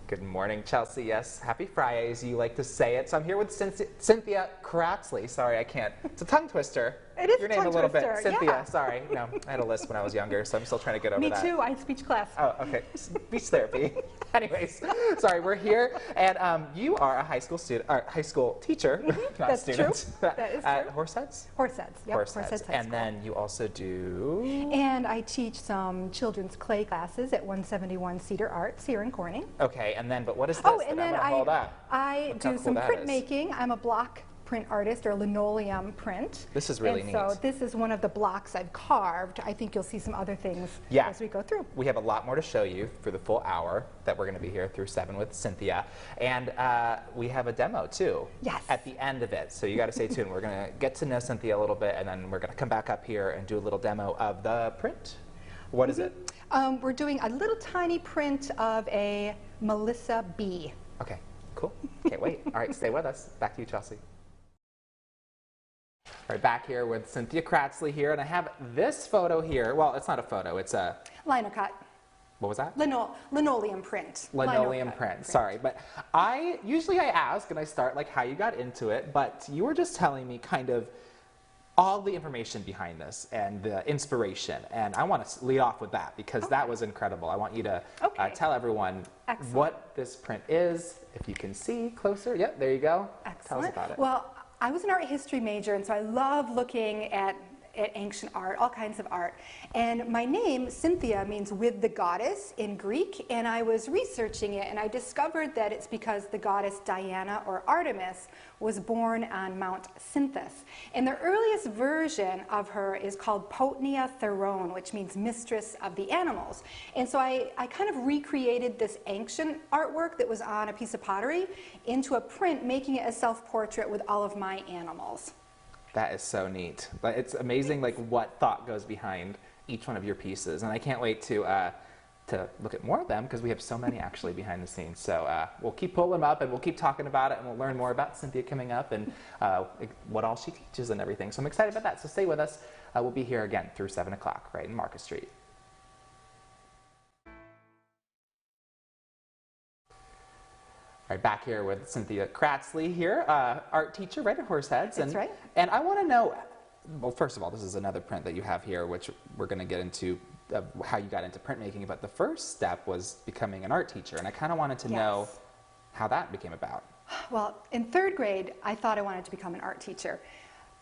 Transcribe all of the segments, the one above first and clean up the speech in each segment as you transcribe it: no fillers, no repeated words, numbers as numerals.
Good morning, Chelsea. Yes, happy Friday, as you like to say it. So I'm here with Cynthia Cratsley. Sorry, I can't. It's a tongue twister. It is your a name tongue a little twister, bit. Cynthia, yeah. sorry. No, I had a lisp when I was younger, so I'm still trying to get over that. Me too. I had speech class. Oh, okay. Speech therapy. Anyways, sorry, we're here, and you are a high school student, or high school teacher, not That's student. true. That is at true. Horseheads? Horseheads. Yep. Horseheads High And School. then you also do. And I teach some children's clay classes at 171 Cedar Arts here in Corning. Okay, and then, but what is this? Oh, and then hold up. I Look how do cool some that is. printmaking. I'm a block print artist, or linoleum print. This is really and neat. So this is one of the blocks I've carved. I think you'll see some other things Yeah. as we go through. We have a lot more to show you for the full hour that we're going to be here through 7 with Cynthia. And we have a demo too. Yes. At the end of it. So you got to stay tuned. We're going to get to know Cynthia a little bit, and then we're going to come back up here and do a little demo of the print. What is it? We're doing a little tiny print of a Melissa bee. Okay, cool. Can't wait. All right, stay with us. Back to you, Chelsea. All right, back here with Cynthia Cratsley here, and I have this photo here. Well, it's not a photo, it's a... Lino cut. What was that? Linoleum print. Linoleum print, sorry. But usually I ask and I start like how you got into it, but you were just telling me kind of all the information behind this and the inspiration. And I want to lead off with that because that was incredible. I want you to tell everyone what this print is. If you can see closer. Yep, there you go. Excellent. Tell us about it. Well, I was an art history major, and so I love looking at ancient art, all kinds of art. And my name, Cynthia, means with the goddess in Greek, and I was researching it, and I discovered that it's because the goddess Diana, or Artemis, was born on Mount Cynthus. And the earliest version of her is called Potnia Theron, which means mistress of the animals. And so I kind of recreated this ancient artwork that was on a piece of pottery into a print, making it a self-portrait with all of my animals. That is so neat. It's amazing like what thought goes behind each one of your pieces, and I can't wait to look at more of them because we have so many actually behind the scenes. So we'll keep pulling them up and we'll keep talking about it, and we'll learn more about Cynthia coming up and what all she teaches and everything. So I'm excited about that. So stay with us. We'll be here again through 7 o'clock right in Market Street. All right, back here with Cynthia Cratsley here, art teacher right at Horseheads. That's right. And I want to know, well, first of all, this is another print that you have here, which we're going to get into how you got into printmaking. But the first step was becoming an art teacher, and I kind of wanted to know how that became about. Well, in 3rd grade, I thought I wanted to become an art teacher.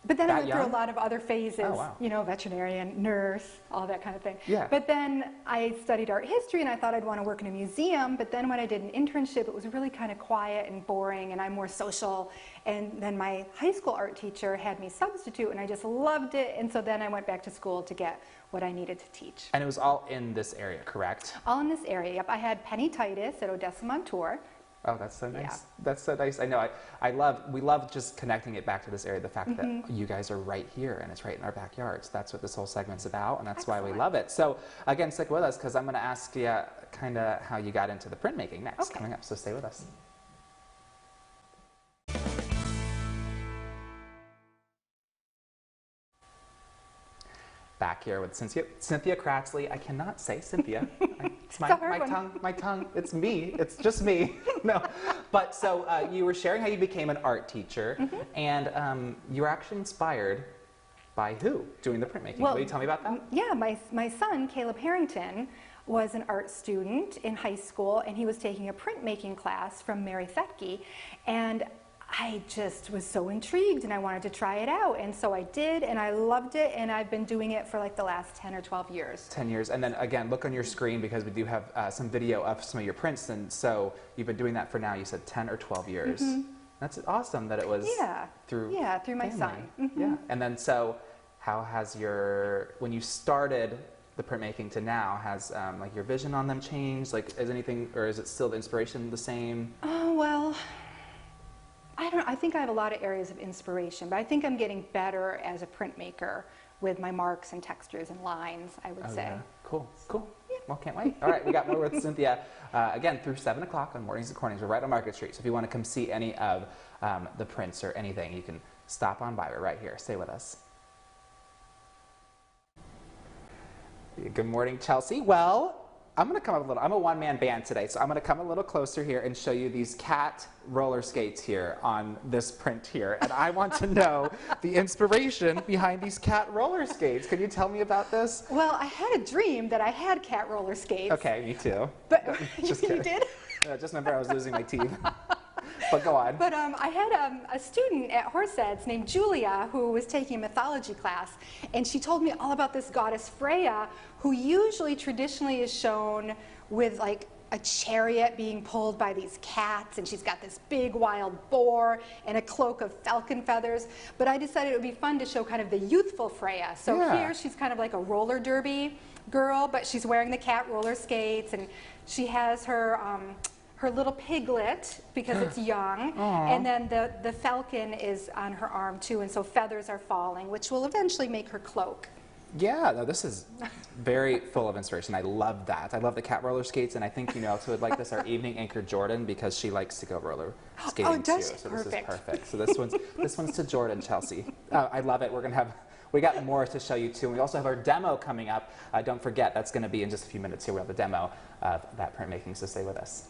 But then I went through a lot of other phases, you know, veterinarian, nurse, all that kind of thing. Yeah. But then I studied art history, and I thought I'd want to work in a museum. But then when I did an internship, it was really kind of quiet and boring, and I'm more social. And then my high school art teacher had me substitute, and I just loved it. And so then I went back to school to get what I needed to teach. And it was all in this area, correct? All in this area, yep. I had Penny Titus at Odessa Montour. Oh, that's so nice. Yeah. That's so nice. I know. We love just connecting it back to this area. The fact that you guys are right here and it's right in our backyards. That's what this whole segment's about, and that's why we love it. So again, stick with us because I'm going to ask you kind of how you got into the printmaking next coming up. So stay with us. Back here with Cynthia Cratsley. I cannot say Cynthia. It's my tongue. It's me. It's just me. No. But so you were sharing how you became an art teacher, and you were actually inspired by who doing the printmaking? Will you tell me about that? Yeah, my son, Caleb Harrington, was an art student in high school, and he was taking a printmaking class from Mary Thetke, and I just was so intrigued and I wanted to try it out, and so I did, and I loved it, and I've been doing it for like the last 10 or 12 years. 10 years, and then again, look on your screen because we do have some video of some of your prints, and so you've been doing that for now, you said 10 or 12 years. That's awesome that it was through my son. Yeah, and then so how has when you started the printmaking to now, has like your vision on them changed? Like is anything, or is it still the inspiration the same? Oh, well, I don't know. I think I have a lot of areas of inspiration, but I think I'm getting better as a printmaker with my marks and textures and lines, I would say. Yeah. Cool. Yeah. Well, can't wait. All right, we got more with Cynthia. Again, through 7 o'clock on Mornings and Cornings. We're right on Market Street, so if you want to come see any of the prints or anything, you can stop on by. We're right here. Stay with us. Good morning, Chelsea. Well, I'm going to come up a little, I'm a one-man band today, so I'm going to come a little closer here and show you these cat roller skates here on this print here. And I want to know the inspiration behind these cat roller skates. Can you tell me about this? Well, I had a dream that I had cat roller skates. Okay, me too. But Just you kidding. did? Yeah, just remember I was losing my teeth. But go on. But I had a student at Horseheads named Julia who was taking a mythology class, and she told me all about this goddess Freya, who usually traditionally is shown with like a chariot being pulled by these cats, and she's got this big wild boar and a cloak of falcon feathers. But I decided it would be fun to show kind of the youthful Freya. So here she's kind of like a roller derby girl, but she's wearing the cat roller skates, and she has her her little piglet because it's young, and then the falcon is on her arm too, and so feathers are falling, which will eventually make her cloak. Yeah, no, this is very full of inspiration. I love that. I love the cat roller skates, and I think, you know, so would like this our evening anchor Jordan, because she likes to go roller skating too. So this is perfect. So this one's to Jordan, Chelsea. I love it. We got more to show you too. And we also have our demo coming up. Don't forget, that's going to be in just a few minutes here. We'll have the demo of that printmaking, so stay with us.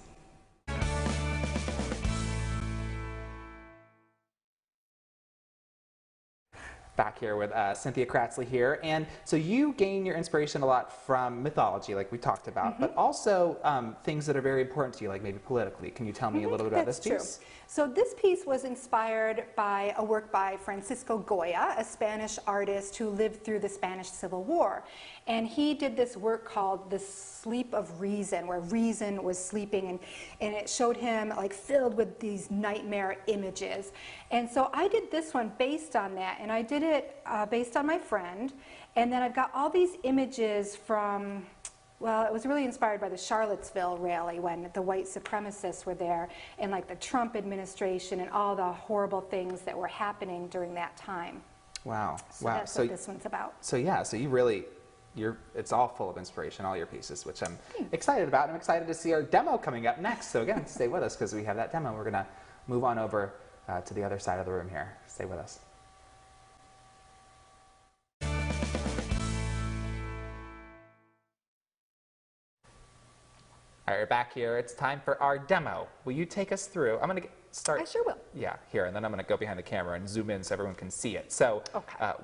Back here with Cynthia Cratsley here. And so you gain your inspiration a lot from mythology, like we talked about, but also things that are very important to you, like maybe politically. Can you tell me a little bit about this piece? True. So this piece was inspired by a work by Francisco Goya, a Spanish artist who lived through the Spanish Civil War. And he did this work called The Sleep of Reason, where reason was sleeping, and it showed him like filled with these nightmare images. And so I did this one based on that, and I did it based on my friend. And then I've got all these images from, well, it was really inspired by the Charlottesville rally when the white supremacists were there, and like the Trump administration and all the horrible things that were happening during that time. Wow. So that's what this one's about. So yeah, so you really, it's all full of inspiration, all your pieces, which I'm excited about. I'm excited to see our demo coming up next. So again, stay with us because we have that demo. We're going to move on over to the other side of the room here. Stay with us. All right, we're back here. It's time for our demo. Will you take us through? I'm going to start. I sure will. Yeah, here, and then I'm going to go behind the camera and zoom in so everyone can see it. So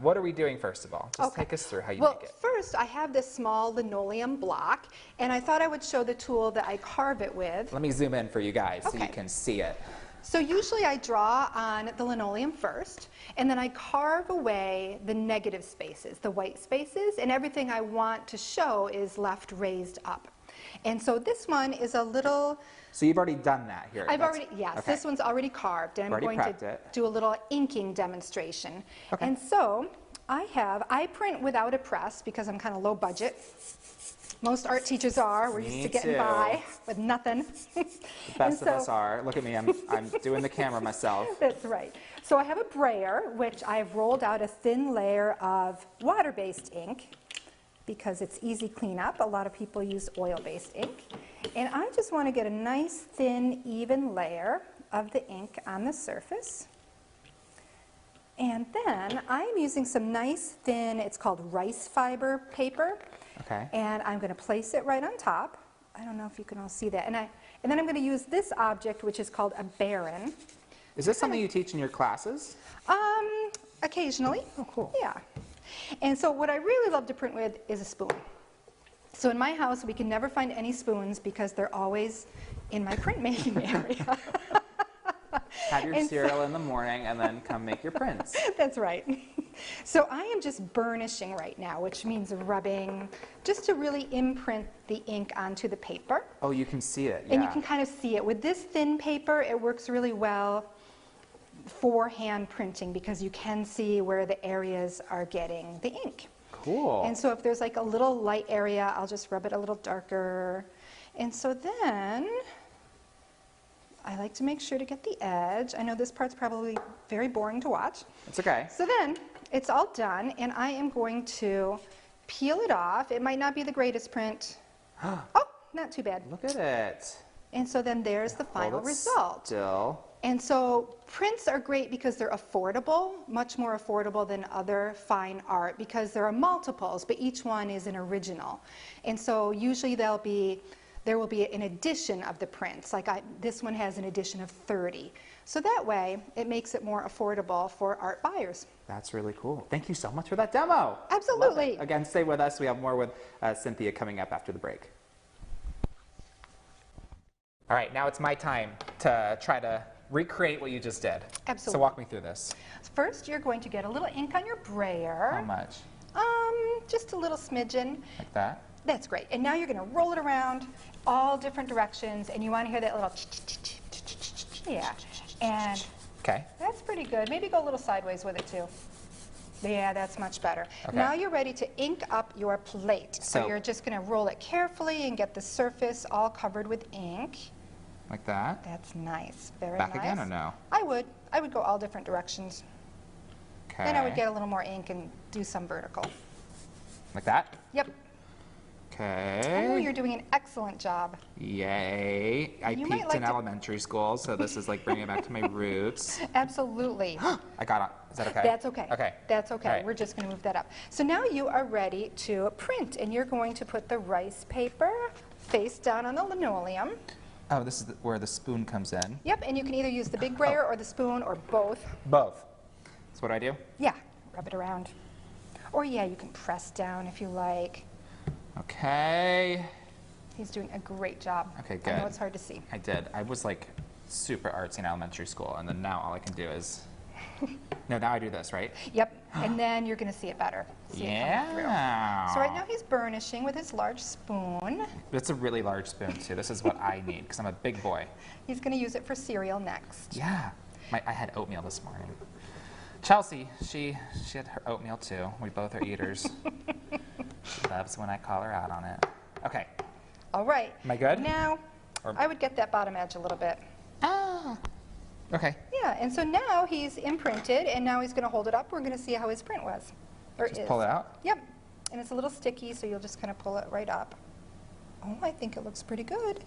what are we doing first of all? Just take us through how you make it. Well, first I have this small linoleum block, and I thought I would show the tool that I carve it with. Let me zoom in for you guys so you can see it. So usually I draw on the linoleum first, and then I carve away the negative spaces, the white spaces, and everything I want to show is left raised up. And so this one is a little... So you've already done that here? Yes, this one's already carved, and I'm going to do a little inking demonstration. Okay. And so I print without a press because I'm kind of low budget. Most art teachers are. We're used to getting by with nothing. The best of us are. Look at me, I'm doing the camera myself. That's right. So I have a brayer, which I've rolled out a thin layer of water-based ink because it's easy cleanup. A lot of people use oil-based ink. And I just want to get a nice, thin, even layer of the ink on the surface. And then I'm using some nice, thin, it's called rice fiber paper. Okay. And I'm going to place it right on top. I don't know if you can all see that. And then I'm going to use this object, which is called a baron. Is this something you teach in your classes? Occasionally. Oh, cool. Yeah. And so what I really love to print with is a spoon. So in my house, we can never find any spoons because they're always in my printmaking area. Have your cereal in the morning and then come make your prints. That's right. So I am just burnishing right now, which means rubbing, just to really imprint the ink onto the paper. Oh, you can see it, yeah. And you can kind of see it. With this thin paper, it works really well for hand printing because you can see where the areas are getting the ink. Cool. And so if there's like a little light area, I'll just rub it a little darker. And so then I like to make sure to get the edge. I know this part's probably very boring to watch. It's okay. So then it's all done, and I am going to peel it off. It might not be the greatest print. Oh, not too bad. Look at it. And so then there's the final result. Still. And so prints are great because they're affordable, much more affordable than other fine art, because there are multiples, but each one is an original. And so usually there will be an edition of the prints. Like this one has an edition of 30. So that way, it makes it more affordable for art buyers. That's really cool. Thank you so much for that demo. Absolutely. Again, stay with us. We have more with Cynthia coming up after the break. All right, now it's my time to try to recreate what you just did. Absolutely. So walk me through this. First, you're going to get a little ink on your brayer. How much? Just a little smidgen. Like that? That's great. And now you're going to roll it around all different directions, and you want to hear that little yeah. And okay. That's pretty good. Maybe go a little sideways with it too. Yeah, that's much better. Okay. Now you're ready to ink up your plate. So you're just going to roll it carefully and get the surface all covered with ink. Like that? That's nice. Very nice. Back again or no? I would go all different directions. Okay. Then I would get a little more ink and do some vertical. Like that? Yep. Okay. Oh, you're doing an excellent job. Yay. I You might peaked like in elementary school, so this is like bringing it back to my roots. Absolutely. I got it. Is that okay? That's okay. Okay. That's okay. All right. We're just going to move that up. So now you are ready to print, and you're going to put the rice paper face down on the linoleum. Oh, this is where the spoon comes in. Yep, and you can either use the big brayer or the spoon or both. Both. So what do I do? Yeah, rub it around. Or yeah, you can press down if you like. Okay. He's doing a great job. Okay, good. I know it's hard to see. I did. I was like super artsy in elementary school, and then now all I can do is, no, now I do this, right? Yep, and then you're going to see it better. See it coming through. Yeah. So right now he's burnishing with his large spoon. It's a really large spoon too. This is what I need because I'm a big boy. He's going to use it for cereal next. Yeah. I had oatmeal this morning. Chelsea, she had her oatmeal too. We both are eaters. She loves when I call her out on it. Okay. All right. Am I good? Now, I would get that bottom edge a little bit. Ah. Okay. Yeah, and so now he's imprinted, and now he's going to hold it up. We're going to see how his print was. Or Just is. pull it out? Yep. And it's a little sticky, so you'll just kind of pull it right up. Oh, I think it looks pretty good.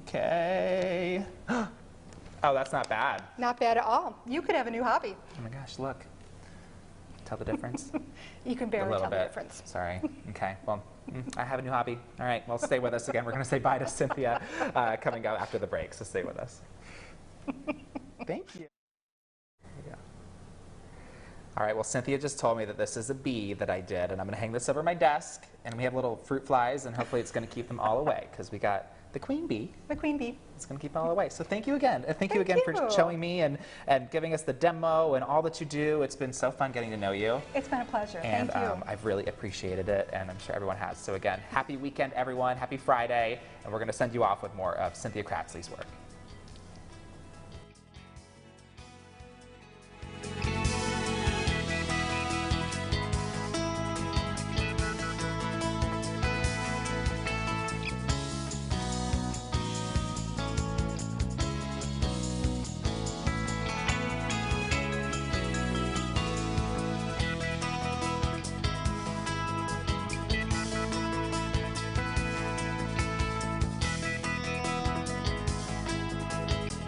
Okay. Oh, that's not bad. Not bad at all. You could have a new hobby. Oh my gosh, look. Tell the difference? You can A barely little tell the bit. difference. Sorry. Okay. Well, I have a new hobby. All right. Well, stay with us again. We're going to say bye to Cynthia coming up after the break. So stay with us. Thank you. There you go. All right. Well, Cynthia just told me that this is a bee that I did, and I'm going to hang this over my desk. And we have little fruit flies, and hopefully it's going to keep them all away because we got the queen bee. The queen bee. It's going to keep them all away. So thank you again. Thank you Thank again for you. showing me and giving us the demo and all that you do. It's been so fun getting to know you. It's been a pleasure. And Thank you. I've really appreciated it, and I'm sure everyone has. So again, happy weekend, everyone. Happy Friday. And we're going to send you off with more of Cynthia Cratsley's work.